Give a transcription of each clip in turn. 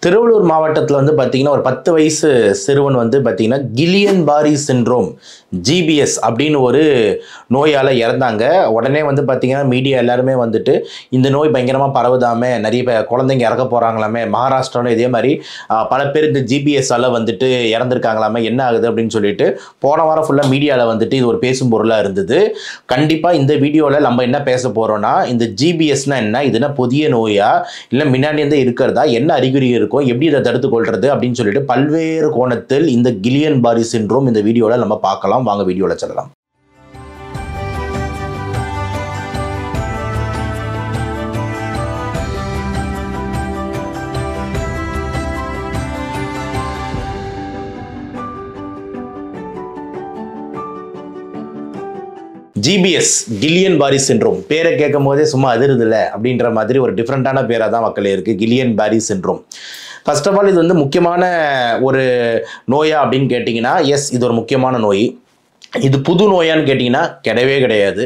திருவள்ளூர் மாவட்டத்தில் வந்து பார்த்தீங்கன்னா ஒரு 10 வயசு சிறுவன் வந்து பார்த்தீங்கன்னா கில்லியன் பாரி சிண்ட்ரோம் ஜிபிஎஸ் அப்படின்னு ஒரு நோயால் இறந்தாங்க. உடனே வந்து பார்த்தீங்கன்னா மீடியா எல்லாருமே வந்துட்டு இந்த நோய் பயங்கரமாக பரவுதாமே, நிறைய குழந்தைங்க இறக்க போகிறாங்களாமே, மகாராஷ்டிராவில் இதே மாதிரி பல பேர் இந்த ஜிபிஎஸ்ஸால் வந்துட்டு இறந்துருக்காங்களாமே, என்ன ஆகுது அப்படின்னு சொல்லிட்டு போன வாரம் ஃபுல்லாக மீடியாவில் வந்துட்டு இது ஒரு பேசும் பொருளாக இருந்தது. கண்டிப்பாக இந்த வீடியோவில் நம்ம என்ன பேச போகிறோன்னா, இந்த ஜிபிஎஸ்னா என்ன, இதுனா புதிய நோயா இல்லை முன்னாடி இருந்தே இருக்கிறதா, என்ன அறிகுறி இருக்கும், எப்படி இதை தடுத்து கொள்றது அப்படின்னு சொல்லிட்டு பல்வேறு கோணத்தில் இந்த கில்லியன் பாரி சிண்ட்ரோம் இந்த வீடியோவில் நம்ம பார்க்கலாம். வாங்க வீடியோவில் செல்லலாம். ஜிபிஎஸ் கில்லியன் பாரி சிண்ட்ரோம் பேரை கேட்கும் போதே சும்மா அதிருது இல்லை அப்படின்ற மாதிரி ஒரு டிஃப்ரெண்டான பேராக தான் மக்களே இருக்குது. Guillain Barre syndrome first of all இது வந்து முக்கியமான ஒரு நோயா அப்படின்னு கேட்டிங்கன்னா, எஸ் இது ஒரு முக்கியமான நோய். இது புது நோயான்னு கேட்டிங்கன்னா கிடையவே கிடையாது.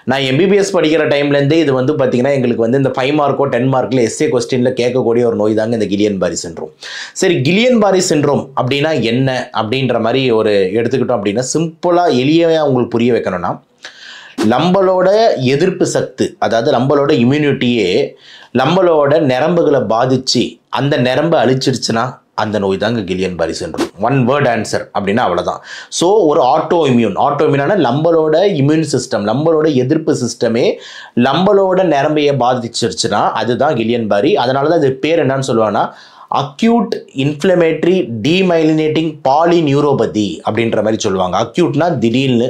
நான் எம்பிபிஎஸ் படிக்கிற டைம்லேருந்தே இது வந்து பார்த்திங்கன்னா எங்களுக்கு வந்து இந்த 5 மார்க்கோ 10 மார்க்கில் எஸ்ஏ கொஸ்டினில் கேட்கக்கூடிய ஒரு நோய் தாங்க இந்த கில்லியன் பாரி சிண்ட்ரோம். சரி, கில்லியன் பாரி சிண்ட்ரோம் அப்படின்னா என்ன அப்படின்ற மாதிரி ஒரு எடுத்துக்கிட்டோம் அப்படின்னா, சிம்பிளாக எளிமையாக உங்களுக்கு புரிய வைக்கணும்னா, நம்மளோட எதிர்ப்பு சக்தி, அதாவது நம்மளோட இம்யூனிட்டியே நம்மளோட நரம்புகளை பாதிச்சு அந்த நரம்பை அழிச்சிருச்சுன்னா அந்த நோய் தாங்க Guillain Barre syndrome. One word answer அப்படின்னா அவ்வளோதான். ஸோ ஒரு ஆட்டோ இம்யூனான நம்மளோட இம்யூன் சிஸ்டம், நம்மளோட எதிர்ப்பு சிஸ்டமே நம்மளோட நரம்பையை பாதிச்சிருச்சுன்னா அதுதான் கில்லியன் பாரி. அதனால தான் இது பேர் என்னன்னு சொல்லுவாங்கன்னா அக்யூட் இன்ஃப்ளமேட்டரி டீமைலினேட்டிங் பாலிநியூரோபதி அப்படின்ற மாதிரி சொல்லுவாங்க. அக்யூட்னா திடீர்னு,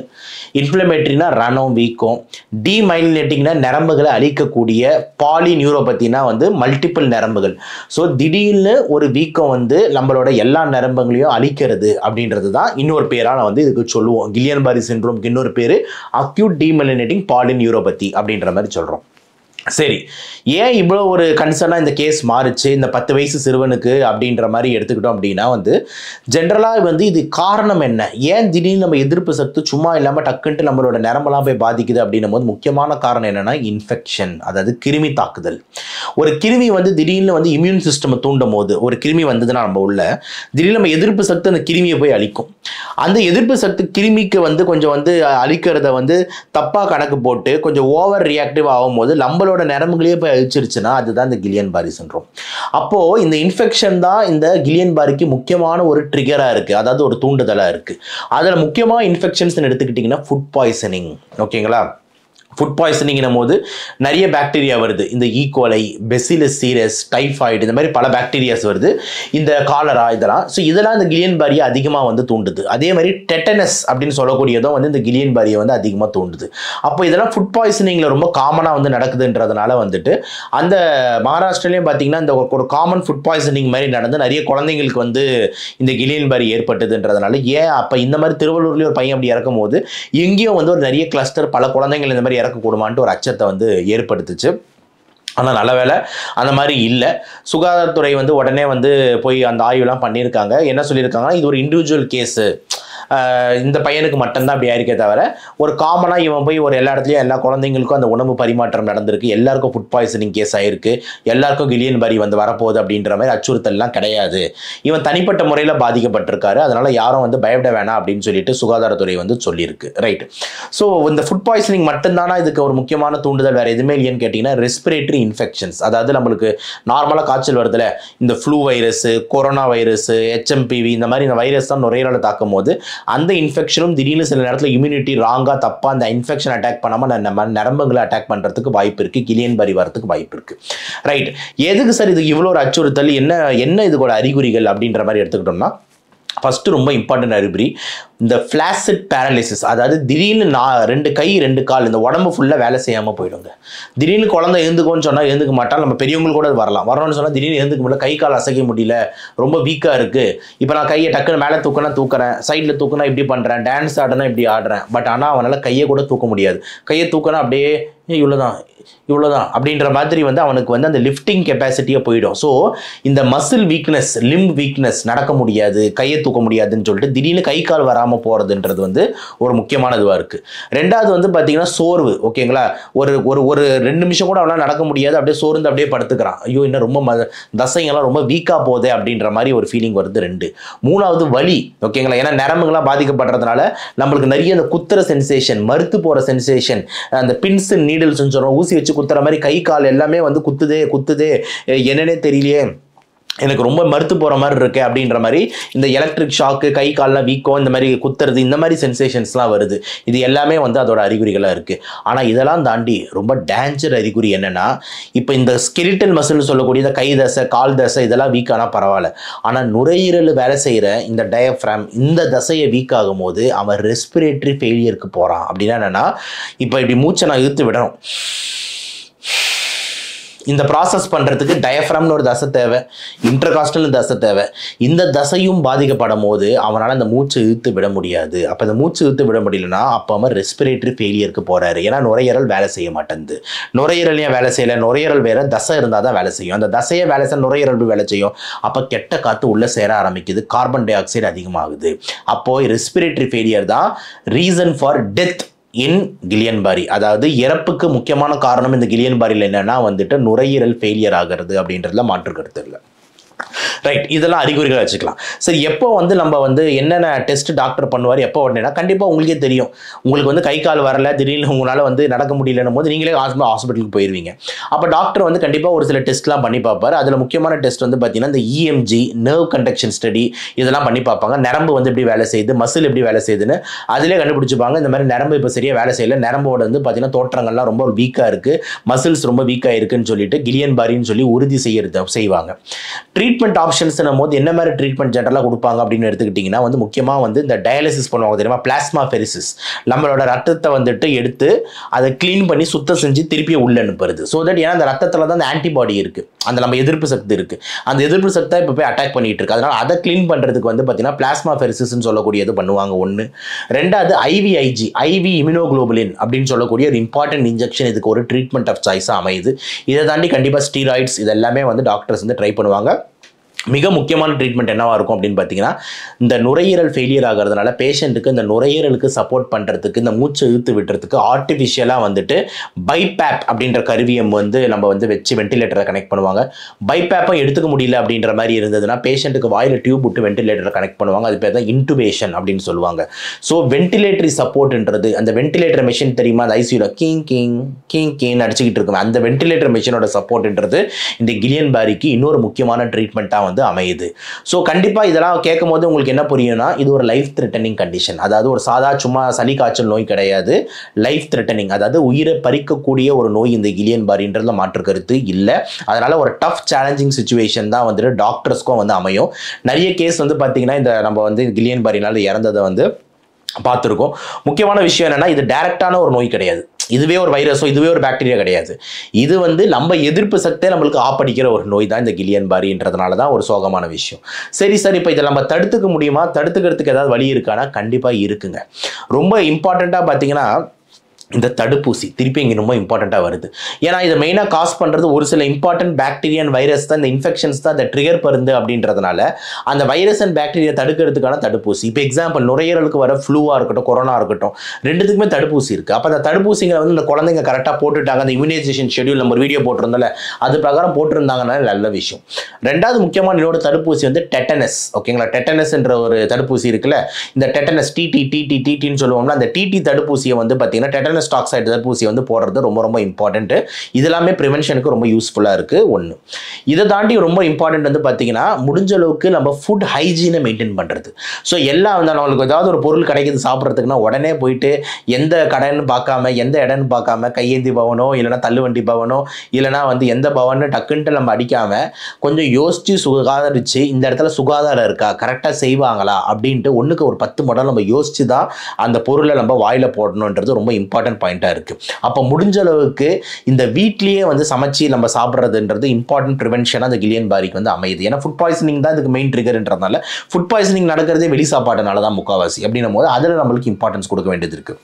இன்ஃப்ளமேட்டரினா ரணம் வீக்கம், டீமைலினேட்டிங்னா நரம்புகளை அழிக்கக்கூடிய, பாலிநியூரோபதினா வந்து மல்டிபிள் நரம்புகள். ஸோ திடீர்னு ஒரு வீக்கம் வந்து நம்மளோட எல்லா நரம்புகளையும் அழிக்கிறது அப்படின்றது தான் இன்னொரு பேராக வந்து இதுக்கு சொல்லுவோம். கில்லியன் பாரி சிண்ட்ரோம்க்கு இன்னொரு பேர் அக்யூட் டீமைலினேட்டிங் பாலிநியூரோபதி அப்படின்ற மாதிரி சொல்கிறோம். சரி, ஏன் இவ்வளோ ஒரு கன்சர்னாக இந்த கேஸ் மாறுச்சு இந்த 10 வயசு சிறுவனுக்கு அப்படின்ற மாதிரி எடுத்துக்கிட்டோம் அப்படின்னா வந்து ஜென்ரலாக வந்து இது காரணம் என்ன, ஏன் திடீர்னு நம்ம எதிர்ப்பு சக்தி சும்மா இல்லாமல் டக்குன்ட்டு நம்மளோட நரம்பெல்லாம் போய் பாதிக்குது அப்படின்னும் போது முக்கியமான காரணம் என்னென்னா இன்ஃபெக்ஷன், அதாவது கிருமி தாக்குதல். ஒரு கிருமி வந்து திடீர்னு வந்து இம்யூன் சிஸ்டம் தூண்டும் போது, ஒரு கிருமி வந்ததுன்னா நம்ம உள்ள திடீர்னு நம்ம எதிர்ப்பு சக்தி அந்த கிருமியை போய் அழிக்கும். அந்த எதிர்ப்பு சக்தி கிருமிக்கு வந்து கொஞ்சம் வந்து அழிக்கிறத வந்து தப்பாக கணக்கு போட்டு கொஞ்சம் ஓவர் ரியாக்டிவ் ஆகும்போது நம்மளோட நரம்புகளே போய் அழிச்சிருச்சுன்னா அதுதான் இந்த கில்லியன் பாரி சிண்ட்ரோம். அப்போ இந்த இன்ஃபெக்ஷன் தான் இந்த கில்லியன் பாரிக்கு முக்கியமான ஒரு ட்ரிகராக இருக்கு, அதாவது ஒரு தூண்டுதலாக இருக்கு. அதில் முக்கியமாக இன்ஃபெக்ஷன்ஸ் எடுத்துக்கிட்டிங்கன்னா ஃபுட் பாய்சனிங். ஓகேங்களா, ஃபுட் பாய்சனிங்கும் போது நிறைய பாக்டீரியா வருது. இந்த ஈகோலை, பெசிலஸ் சீரஸ், டைஃபாய்டு, இந்த மாதிரி பல பாக்டீரியாஸ் வருது, இந்த காலரா இதெல்லாம். ஸோ இதெல்லாம் இந்த கில்லியன் பாரியை அதிகமாக வந்து தூண்டுது. அதே மாதிரி டெட்டனஸ் அப்படின்னு சொல்லக்கூடியதும் வந்து இந்த கில்லியன் பாரியை வந்து அதிகமாக தூண்டுது. அப்போ இதெல்லாம் ஃபுட் பாய்சனிங்கில் ரொம்ப காமனாக வந்து நடக்குதுன்றதுனால வந்துட்டு அந்த மகாராஷ்டிராலையும் பார்த்தீங்கன்னா இந்த ஒரு காமன் ஃபுட் பாய்சனிங் மாதிரி நடந்து நிறைய குழந்தைங்களுக்கு வந்து இந்த கில்லியன் பாரி ஏற்பட்டதுன்றதுனால, ஏன் அப்போ இந்த மாதிரி திருவள்ளூர்லேயும் ஒரு பையன் அப்படி இறக்கும் போது எங்கேயும் வந்து ஒரு நிறைய கிளஸ்டர் பல குழந்தைங்கள் இந்த மாதிரி இறக்கக்கூடுமான்ட்டு ஒரு அச்சத்தை வந்து ஏற்படுத்துச்சு. ஆனால் நல்ல வேலை அந்த மாதிரி இல்லை. சுகாதாரத்துறை வந்து உடனே வந்து போய் அந்த ஆய்வுலாம் பண்ணியிருக்காங்க. என்ன சொல்லியிருக்காங்கன்னா, இது ஒரு இண்டிவிஜுவல் கேஸு, இந்த பையனுக்கு மட்டும்தான் அப்படி ஆயிருக்கே தவிர ஒரு காமனாக இவன் போய் ஒரு எல்லா இடத்துலையும் எல்லா குழந்தைங்களுக்கும் அந்த உணவு பரிமாற்றம் நடந்திருக்கு, எல்லாருக்கும் ஃபுட் பாய்சனிங் கேஸ் ஆயிருக்கு, எல்லாருக்கும் கில்லியன் பாரி வந்து வரப்போகுது அப்படின்ற மாதிரி அச்சுறுத்தல்லாம் கிடையாது. இவன் தனிப்பட்ட முறையில் பாதிக்கப்பட்டிருக்காரு, அதனால் யாரும் வந்து பயப்பட வேணாம் அப்படின்னு சொல்லிட்டு சுகாதாரத்துறை வந்து சொல்லியிருக்கு. ரைட். ஸோ இந்த ஃபுட் பாய்சனிங் மட்டும்தானா இதுக்கு ஒரு முக்கியமான தூண்டுதல், வேறு எதுவுமே இல்லைன்னு கேட்டிங்கன்னா ரெஸ்பிரேட்டரி இன்ஃபெக்ஷன்ஸ், அதாவது நம்மளுக்கு நார்மலாக காய்ச்சல் வருதுல, இந்த flu virus, corona virus, HMPV, இந்த மாதிரி இந்த வைரஸ் தான் நுரையீரலை தாக்கும் போது அந்த இன்ஃபெக்ஷனும் திடீர்னு சில நேரத்தில் இம்யூனிட்டி ராங்காக தப்பாக அந்த இன்ஃபெக்ஷன் அட்டாக் பண்ணாமல் நம்ம நரம்புகளை அட்டாக் பண்ணுறதுக்கு வாய்ப்பு இருக்குது, கில்லியன் பாரி வரதுக்கு வாய்ப்பு இருக்குது. ரைட். எதுக்கு சார் இது இவ்வளோ ஒரு அச்சுறுத்தல், என்ன இதுக்கூட அறிகுறிகள் அப்படின்ற மாதிரி எடுத்துக்கிட்டோம்னா, ஃபஸ்ட்டு ரொம்ப இம்பார்ட்டன்ட் அறிகுறி இந்த ஃப்ளாசிட் பேரலிசிஸ், அதாவது திடீர்னு 2 கை 2 கால் இந்த உடம்பு ஃபுல்லாக வேலை செய்யாமல் போயிடுங்க. திடீர்னு குழந்தை எழுந்துக்கோன்னு சொன்னால் எழுந்துக்க மாட்டால், நம்ம பெரியவங்களுக்கு கூட வரணும்னு சொன்னால் திடீர்னு எழுந்துக்க முடியல, கை கால் அசைக்க முடியல, ரொம்ப வீக்காக இருக்குது, இப்போ நான் கையை டக்குன்னு மேலே தூக்குறேன், சைடில் தூக்குனா இப்படி பண்ணுறேன், டான்ஸ் ஆடுனா இப்படி ஆடுறேன், பட் ஆனால் அவனால் கையை கூட தூக்க முடியாது. கையை தூக்கினா அப்படியே இவ்வளோதான், இவ்வளோதான் அப்படின்ற மாதிரி வந்து அவனுக்கு வந்து அந்த லிஃப்டிங் கெப்பாசிட்டியே போயிடும். ஸோ இந்த மசில் வீக்னஸ், லிம்ப் வீக்னஸ், நடக்க முடியாது, கையை தூக்க முடியாதுன்னு சொல்லிட்டு திடீர்னு கை கால் வராமல் போகிறதுன்றது வந்து ஒரு முக்கியமான இதுவாக இருக்குது. ரெண்டாவது வந்து பார்த்தீங்கன்னா சோர்வு. ஓகேங்களா, ஒரு ஒரு ஒரு 2 நிமிஷம் கூட அவனால் நடக்க முடியாது, அப்படியே சோர்ந்து அப்படியே படுத்துக்கிறான். ஐயோ இன்னும் ரொம்ப தசைங்கெல்லாம் ரொம்ப வீக்காக போகுது அப்படின்ற மாதிரி ஒரு ஃபீலிங் வருது. 2. 3வது வலி. ஓகேங்களா, ஏன்னா நரம்புகள்லாம் பாதிக்கப்படுறதுனால நம்மளுக்கு நிறைய அந்த குத்துற சென்சேஷன், மறுத்து போகிற சென்சேஷன், அந்த பின்ஸ் நீடில்ஸ் சொல்கிறோம், ஊசி வச்சு குத்துற மாதிரி கை கால் எல்லாமே வந்து குத்துதே என்னன்னே தெரியலையே, எனக்கு ரொம்ப மறுத்து போகிற மாதிரி இருக்கு அப்படின்ற மாதிரி இந்த எலக்ட்ரிக் ஷாக்கு, கை கால்லாம் வீக்கம், இந்த மாதிரி குத்துறது, இந்த மாதிரி சென்சேஷன்ஸ்லாம் வருது. இது எல்லாமே வந்து அதோட அறிகுறிகளாக இருக்குது. ஆனால் இதெல்லாம் தாண்டி ரொம்ப டேஞ்சர் அறிகுறி என்னென்னா, இப்போ இந்த ஸ்கெலிட்டல் மசில்னு சொல்லக்கூடிய இந்த கை தசை, கால் தசை இதெல்லாம் வீக் ஆனால் பரவாயில்ல. ஆனால் நுரையீரல் வேலை செய்கிற இந்த டயஃப்ராம், இந்த தசையை வீக் ஆகும் போது அவன் ரெஸ்பிரேட்டரி ஃபெயிலியருக்கு போகிறான். அப்படின்னா என்னென்னா, இப்போ இப்படி மூச்சை நான் இழுத்து விடணும், இந்த ப்ராசஸ் பண்ணுறதுக்கு டயஃப்ராம்னு ஒரு தசை தேவை, இன்டர்காஸ்டல்னு தசை தேவை. இந்த தசையும் பாதிக்கப்படும் போது அவனால் அந்த மூச்சு இழுத்து விட முடியாது. அப்போ அந்த மூச்சு இழுத்து விட முடியலன்னா அப்போ அவன் ரெஸ்பிரேட்டரி ஃபெயிலியருக்கு போகிறாரு. ஏன்னா நுரையீரல் வேலை செய்ய மாட்டேங்குது. நுரையீரல் ஏன் வேலை செய்யலை? நுரையீரல் வேறு, தசை இருந்தால் தான் வேலை செய்யும். அந்த தசையை வேலை செய்ய நுரையீரல் வேலை செய்யும். அப்போ கெட்ட காற்று உள்ளே சேர ஆரம்பிக்குது, கார்பன் டை ஆக்சைடு அதிகமாகுது. அப்போது ரெஸ்பிரேட்டரி ஃபெயிலியர் தான் ரீசன் ஃபார் டெத் இன் கில்லியன்-பாரி. அதாவது இறப்புக்கு முக்கியமான காரணம் இந்த கில்லியன்-பாரியில் என்னன்னா வந்துட்டு நுரையீரல் ஃபெயிலியர் ஆகிறது அப்படின்றதுல மாற்று கருத்து இல்லை. ரைட், இதெல்லாம் அறிகுறிகளை வச்சுக்கலாம். சரி, எப்போ வந்து நம்ம வந்து என்னென்ன டெஸ்ட் டாக்டர் பண்ணுவார், எப்போ உடனேனா கண்டிப்பாக உங்களுக்கே தெரியும். உங்களுக்கு வந்து கை கால் வரல, திடீர்னு உங்களால் வந்து நடக்க முடியலன்னும் போது நீங்களே ஹாஸ்பிட்டலுக்கு போயிடுவீங்க. அப்போ டாக்டர் வந்து கண்டிப்பாக ஒரு சில டெஸ்ட்லாம் பண்ணி பார்ப்பார். அதில் முக்கியமான டெஸ்ட் வந்து பார்த்தீங்கன்னா இந்த இஎம்ஜி, நர்வ் கண்டக்ஷன் ஸ்டடி, இதெல்லாம் பண்ணி பார்ப்பாங்க. நரம்பு வந்து எப்படி வேலை செய்யுது, மசில் எப்படி வேலை செய்யுதுன்னு அதிலே கண்டுபிடிச்சிப்பாங்க. இந்த மாதிரி நரம்பு இப்போ சரியாக வேலை செய்யலை, நரம்போட வந்து பார்த்தீங்கன்னா தோற்றங்கள்லாம் ரொம்ப வீக்காக இருக்குது, மசில்ஸ் ரொம்ப வீக்காக இருக்குன்னு சொல்லிட்டு கில்லியன்-பாரின்னு சொல்லி உறுதி செய்வாங்க. ட்ரீட்மெண்ட் ஆப்ஷன்ஸ்னும் போது என்ன மாதிரி ட்ரீட்மெண்ட் ஜென்ரலாக கொடுப்பாங்க அப்படின்னு எடுத்துக்கிட்டிங்கன்னா வந்து முக்கியமாக வந்து இந்த டயாலிசிஸ் பண்ணுவாங்க தெரியுமா, பிளாஸ்மா ஃபெரிசிஸ். நம்மளோட ரத்தத்தை வந்துட்டு எடுத்து அதை க்ளீன் பண்ணி சுத்தம் செஞ்சு திருப்பி உள்ள அனுப்புறது. ஸோ தட் ஏன்னா அந்த ரத்தத்தில் தான் அந்த ஆன்டிபாடி இருக்குது, அந்த நம்ம எதிர்ப்பு சக்தி இருக்குது, அந்த எதிர்ப்பு சக்தி இப்போ போய் அட்டாக் பண்ணிட்டு இருக்கு. அதனால் அதை க்ளீன் பண்ணுறதுக்கு வந்து பார்த்தீங்கன்னா பிளாஸ்மா ஃபெரிசிஸ்ன்னு சொல்லக்கூடியது பண்ணுவாங்க. 1. 2வது ஐவிஐஜி, ஐவி இம்யூனோகுளோபுலின் அப்படின்னு சொல்லக்கூடிய ஒரு இம்பார்ட்டன்ட் இன்ஜெக்ஷன் இதுக்கு ஒரு ட்ரீட்மெண்ட் ஆஃப் சாய்ஸாக அமையுது. இதை தாண்டி கண்டிப்பாக ஸ்டீராய்ட்ஸ் இதெல்லாமே வந்து டாக்டர்ஸ் வந்து ட்ரை பண்ணுவாங்க. மிக முக்கியமான ட்ரீட்மெண்ட் என்னவாக இருக்கும் அப்படின்னு பார்த்தீங்கன்னா, இந்த நுரையீரல் ஃபெயிலியர் ஆகிறதுனால பேஷண்ட்டுக்கு இந்த நுரையீரலுக்கு சப்போர்ட் பண்ணுறதுக்கு, இந்த மூச்சை இழுத்து விட்டுறதுக்கு ஆர்டிஃபிஷியலாக வந்துட்டு பைபேப் அப்படின்ற கருவியை வந்து நம்ம வந்து வச்சு வென்டிலேட்டரை கனெக்ட் பண்ணுவாங்க. பைபேப்பை எடுத்துக்க முடியல அப்படின்ற மாதிரி இருந்ததுன்னா பேஷண்ட்டுக்கு வாயில் டியூப் விட்டு வென்டிலேட்டரை கனெக்ட் பண்ணுவாங்க. அது பேர் தான் இன்டுபேஷன் அப்படின்னு சொல்லுவாங்க. ஸோ வென்டிலேட்டரி சப்போர்ட்ன்றது, அந்த வென்டிலேட்டர் மெஷின் தெரியுமா, அந்த ஐசியூவில் கிங் கிங் கிங் கிங் அடிச்சுக்கிட்டு இருக்கும், அந்த வென்டிலேட்டர் மெஷினோட சப்போர்ட்ன்றது இந்த கில்லியன்-பாரிக்கு இன்னொரு முக்கியமான ட்ரீட்மெண்ட்டாக வந்து அமையுது. ஸோ கண்டிப்பாக இதெல்லாம் கேட்கும் போது உங்களுக்கு என்ன புரியும்னா, இது ஒரு லைஃப் த்ரெட்டனிங் கண்டிஷன். அதாவது ஒரு சாதா சும்மா சளி காய்ச்சல் நோய் கிடையாது, லைஃப் த்ரெட்டனிங், அதாவது உயிரை பறிக்கக்கூடிய ஒரு நோய் இந்த கில்லியன்-பாரின்றதுல மாற்று கருத்து இல்லை. அதனால ஒரு டஃப் சேலஞ்சிங் சிச்சுவேஷன் தான் வந்துட்டு டாக்டர்ஸ்க்கும் வந்து அமையும். நிறைய கேஸ் வந்து பார்த்தீங்கன்னா இந்த நம்ம வந்து கில்லியன்-பாரினால இறந்ததை வந்து பார்த்துருக்கோம். முக்கியமான விஷயம் என்னன்னா, இது டைரக்டான ஒரு நோய் கிடையாது, இதுவே ஒரு வைரஸோ இதுவே ஒரு பாக்டீரியா கிடையாது. இது வந்து நம்ம எதிர்ப்பு சக்தியை நம்மளுக்கு ஆப்படிக்கிற ஒரு நோய் தான் இந்த கில்லியன்-பாரின்றதுனால தான் ஒரு சோகமான விஷயம். சரி, இப்போ இதை நம்ம தடுத்துக்க முடியுமா, தடுத்துக்கிறதுக்கு ஏதாவது வழி இருக்கானா? கண்டிப்பாக இருக்குங்க. ரொம்ப இம்பார்ட்டண்ட்டாக பார்த்தீங்கன்னா இந்த தடுப்பூசி திருப்பி இங்கே ரொம்ப இம்பார்ட்டண்ட்டாக வருது. ஏன்னா இதை மெயினாக காஸ் பண்ணுறது ஒரு சில இம்பார்ட்டன்ட் பாக்டீரியா அண்ட் வைரஸ் தான், இந்த இன்ஃபெக்ஷன்ஸ் தான் இந்த ட்ரிகர் பண்ணுது அப்படின்றதுனால அந்த வைரஸ் அண்ட் பாக்டீரியா தடுக்கிறதுக்கான தடுப்பூசி, இப்போ எக்ஸாம்பிள் நுரையீரலுக்கு வர ஃப்ளூவாக இருக்கட்டும், கொரோனா இருக்கட்டும், ரெண்டுத்துக்குமே தடுப்பூசி இருக்குது. அப்போ அந்த தடுப்பூசிங்களை வந்து இந்த குழந்தைங்க கரெக்டாக போட்டுட்டாங்க, அந்த இம்யூனைசேஷன் ஷெடியூல் நம்ம ஒரு வீடியோ போட்டிருந்தால அது பிரகாரம் போட்டிருந்தாங்கனால நல்ல விஷயம். ரெண்டாவது முக்கியமான இன்னொரு தடுப்பூசி வந்து டெட்டனஸ். ஓகேங்களா, டெட்டனஸ்ன்ற ஒரு தடுப்பூசி இருக்குல்ல, இந்த டெட்டனஸ் டிடின்னு சொல்லுவோம்ல, அந்த டிடி தடுப்பூசியை வந்து பார்த்தீங்கன்னா டெட்டனஸ் டாக்சைடு தடுப்பூசி வந்து போடுறது ரொம்ப ரொம்ப இம்பார்ட்டன்ட். இது எல்லாமே ப்ரிவென்ஷனுக்கு ரொம்ப யூஸ்ஃபுல்லாக இருக்குது. 1. இதை தாண்டி ரொம்ப இம்பார்ட்டன்ட் வந்து பார்த்தீங்கன்னா, முடிஞ்ச அளவுக்கு நம்ம ஃபுட் ஹைஜீனை மெயின்டைன் பண்ணுறது. ஸோ எல்லாம் வந்து நம்மளுக்கு ஏதாவது ஒரு பொருள் கிடைக்குது சாப்பிட்றதுக்குன்னா உடனே போயிட்டு எந்த கடைன்னு பார்க்காம, எந்த இடம்னு பார்க்காம, கையேந்தி பவனோ இல்லைனா தள்ளுவண்டி பவனோ இல்லைனா வந்து எந்த பவன்னு டக்குன்ட்டு நம்ம அடிக்காமல் கொஞ்சம் யோசித்து சுகாதாரிச்சு இந்த இடத்துல சுகாதாரம் இருக்கா, கரெக்டாக செய்வாங்களா அப்படின்ட்டு 1க்கு ஒரு 10 மடங்கு நம்ம யோசித்து தான் அந்த பொருளை நம்ம வாயில் போடணுன்றது ரொம்ப இம்பார்ட்டன்ட் பாயிண்டா இருக்கு. அப்ப முடிஞ்ச அளவுக்கு இந்த வீட்லயே வந்து சமைச்சு நம்ம சாப்பிடுறதுன்றது இம்பார்ட்டன்ட் ப்ரிவென்ஷனா அந்த கில்லியன்-பாரிக்கு வந்து அமையுது. ஏன்னா ஃபுட் பாய்சனிங் தான் இதுக்கு மெயின் ட்ரிகர்ன்றதுனால ஃபுட் பாய்சனிங் நடக்கிறதே வெளி சாப்பாடுனால தான் முக்காவாசி அப்படின்னும் போது அதில் நம்மளுக்கு இம்பார்ட்டன்ஸ் கொடுக்க வேண்டியது இருக்கு.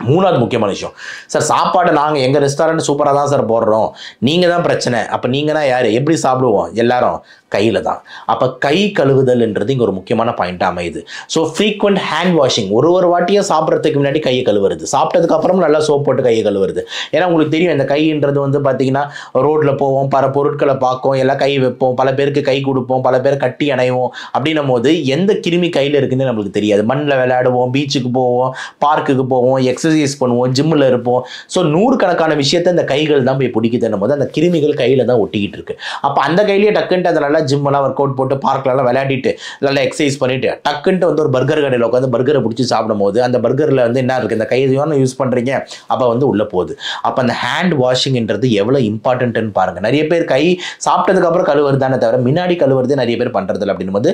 மூணாவது முக்கியமான விஷயம், சார் சாப்பாடு நாங்கள் எங்கள் ரெஸ்டாரண்ட் சூப்பராக தான் சார் போடுறோம், நீங்கள் தான் பிரச்சனை. அப்போ நீங்கன்னா யார், எப்படி சாப்பிடுவோம் எல்லாரும், கையில் தான். அப்போ கை கழுவுதல்ன்றது இங்கே ஒரு முக்கியமான பாயிண்ட்டாக அமையுது. ஸோ ஃப்ரீக்வெண்ட் ஹேண்ட் வாஷிங், ஒரு வாட்டியும் சாப்பிட்றதுக்கு முன்னாடி கையை கழுவுறது, சாப்பிட்டதுக்கு அப்புறம் நல்லா சோப் போட்டு கையை கழுவுறது. ஏன்னா உங்களுக்கு தெரியும் இந்த கைன்றது வந்து பார்த்தீங்கன்னா ரோட்டில் போவோம், பல பொருட்களை பார்க்கும், எல்லாம் கை வைப்போம், பல பேருக்கு கை கொடுப்போம், பல பேர் கட்டி அணைவோம். அப்படின்னும் போது எந்த கிருமி கையில் இருக்குன்னு நம்மளுக்கு தெரியாது. மண்ணில் விளையாடுவோம், பீச்சுக்கு போவோம், பார்க்குக்கு போவோம், எக்ஸசைஸ் பண்ணுவோம், ஜிம்மில் இருப்போம். ஸோ நூறுக்கணக்கான விஷயத்தை இந்த கைகள் தான் போய் பிடிக்குதுன்னும் போது அந்த கிருமிகள் கையில் தான் ஒட்டிக்கிட்டு இருக்கு. அப்போ அந்த கையிலேயே டக்குன்ட்டு அதை நல்லா ஜிம்மெல்லாம் ஒர்க் அவுட் போட்டு பார்க்லலாம் விளையாடிட்டு நல்லா எக்ஸசைஸ் பண்ணிட்டு டக்குன்ட்டு வந்து ஒரு பர்கர் கடையில் உட்காந்து பர்கரை பிடிச்சி சாப்பிடும் போது அந்த பர்கரில் வந்து என்ன இருக்குது, இந்த கையையும் யூஸ் பண்ணுறீங்க, அப்போ வந்து உள்ளே போகுது. அப்போ அந்த ஹேண்ட் வாஷிங்ன்றது எவ்வளோ இம்பார்ட்டன்ட்னு பாருங்கள். நிறைய பேர் கை சாப்பிட்டதுக்கப்புறம் கழுவுறதானே தவிர முன்னாடி கழுவுறதே நிறைய பேர் பண்ணுறதில்ல. அப்படின்னும் போது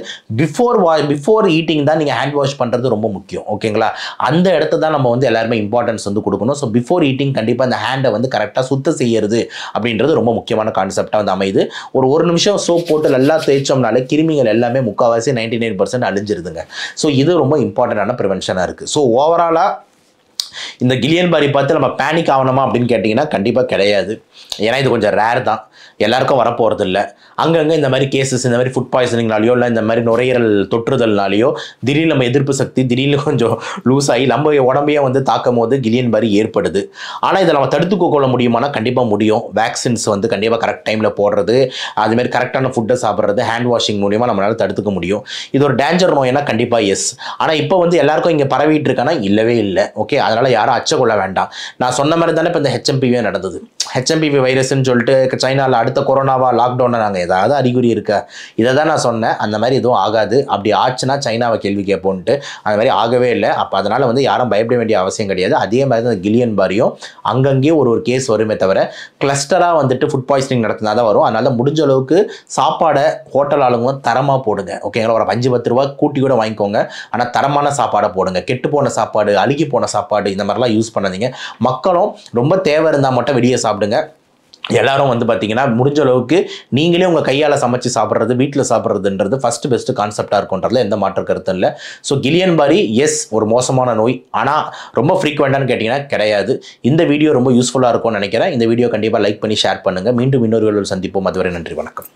பிஃபோர் ஈட்டிங் தான் நீங்கள் ஹேண்ட் வாஷ் பண்ணுறது ரொம்ப முக்கியம். ஓகேங்களா, அந்த இடத்த தான் நம்ம வந்து எல்லாருமே இம்பார்ட்டன்ஸ் வந்து கொடுக்கணும். ஸோ பிஃபோர் ஈட்டிங் கண்டிப்பாக அந்த ஹேண்டை வந்து கரெக்டாக சுத்தம் செய்யறது அப்படின்றது ரொம்ப முக்கியமான கான்செப்டாக வந்து அமையுது. ஒரு நிமிஷம் சோப் போட்டு நல்லா தேய்ச்சோம்னாலே கிருமிகள் எல்லாமே முக்கால்வாசி 99% அழிஞ்சிருதுங்க. ஸோ இது ரொம்ப இம்பார்ட்டண்டான ப்ரிவென்ஷனாக இருக்குது. ஸோ ஓவராலாக இந்த கில்லியன் பாரி பார்த்து நம்ம பேனிக் ஆகணுமா அப்படின்னு கேட்டிங்கன்னா கண்டிப்பாக கிடையாது. ஏன்னா இது கொஞ்சம் ரேர் தான், எல்லாருக்கும் வரப்போகிறது இல்லை. அங்கங்கே இந்த மாதிரி கேசஸ், இந்த மாதிரி ஃபுட் பாய்சனிங்னாலையோ இல்லை இந்த மாதிரி நுரையீரல் தொற்றுதல்னாலேயோ திடீர்னு நம்ம எதிர்ப்பு சக்தி திடீர்னு கொஞ்சம் லூஸ் ஆகி நம்ம உடம்பையே வந்து தாக்கும் போது கில்லியன் பாரி ஏற்படுது. ஆனால் இதை நம்ம தடுத்துக்க கொள்ள முடியுமானா கண்டிப்பாக முடியும். வேக்சின்ஸ் வந்து கண்டிப்பாக கரெக்ட் டைமில் போடுறது, அதுமாரி கரெக்டான ஃபுட்டை சாப்பிட்றது, ஹேண்ட் வாஷிங் மூலியமாக நம்மளால் தடுத்துக்க முடியும். இது ஒரு டேஞ்சர் நோய்னா கண்டிப்பாக எஸ். ஆனால் இப்போ வந்து எல்லாருக்கும் இங்கே பரவிட்டு இருக்கானா இல்லவே இல்லை. ஓகே, அதனால் யாரும் அச்ச கொள்ள வேண்டாம். நான் சொன்ன மாதிரி தானே இப்போ இந்த ஹெச்எம்பிவி நடந்தது. ஹெச்எம்பிவி வைரஸ்ன்னு சொல்லிட்டு சைனாவில் அடுத்த கொரோனாவா லாக்டவுனை நாங்கள் ஏதாவது அறிகுறி இருக்கா, இதை தான் நான் சொன்னேன். அந்த மாதிரி எதுவும் ஆகாது. அப்படி ஆச்சுன்னா சைனாவை கேள்வி கேட்போன்ட்டு அந்த மாதிரி ஆகவே இல்லை. அப்போ அதனால் வந்து யாரும் பயப்பட வேண்டிய அவசியம் கிடையாது. அதே மாதிரி தான் கில்லியன் பாரியும் அங்கங்கே ஒரு கேஸ் வருமே தவிர கிளஸ்டராக வந்துட்டு ஃபுட் பாய்சனிங் நடத்தினா தான் வரும். அதனால் முடிஞ்ச அளவுக்கு சாப்பாடை ஹோட்டல் ஆளுங்க தரமாக போடுங்க. ஓகேங்களா, ஒரு 5-10 ரூபா கூட்டி கூட வாங்கிக்கோங்க. ஆனால் தரமான சாப்பாடை போடுங்க. கெட்டு போன சாப்பாடு, அழுகி போன சாப்பாடு இந்த மாதிரிலாம் யூஸ் பண்ணாதீங்க. மக்களும் ரொம்ப தேவை இருந்தால் மட்டும் வெளியே சாப்பிடுங்க. எல்லாரும் வந்து பார்த்தீங்கன்னா முடிஞ்ச அளவுக்கு நீங்களே உங்கள் கையால் சமைச்சு சாப்பிட்றது, வீட்டில் சாப்பிட்றதுன்றது பெஸ்ட்டு கான்செப்டாக இருக்குன்றதுல எந்த மாற்ற கருத்தும் இல்லை. ஸோ கில்லியன் பாரி எஸ் ஒரு மோசமான நோய், ஆனால் ரொம்ப ஃப்ரீக்வெண்ட்டானு கேட்டிங்கன்னா கிடையாது. இந்த வீடியோ ரொம்ப யூஸ்ஃபுல்லாக இருக்கும்னு நினைக்கிறேன். இந்த வீடியோ கண்டிப்பாக லைக் பண்ணி ஷேர் பண்ணுங்கள். மீண்டும் இன்னொரு வீடியோவில் சந்திப்போம். அதுவரை நன்றி, வணக்கம்.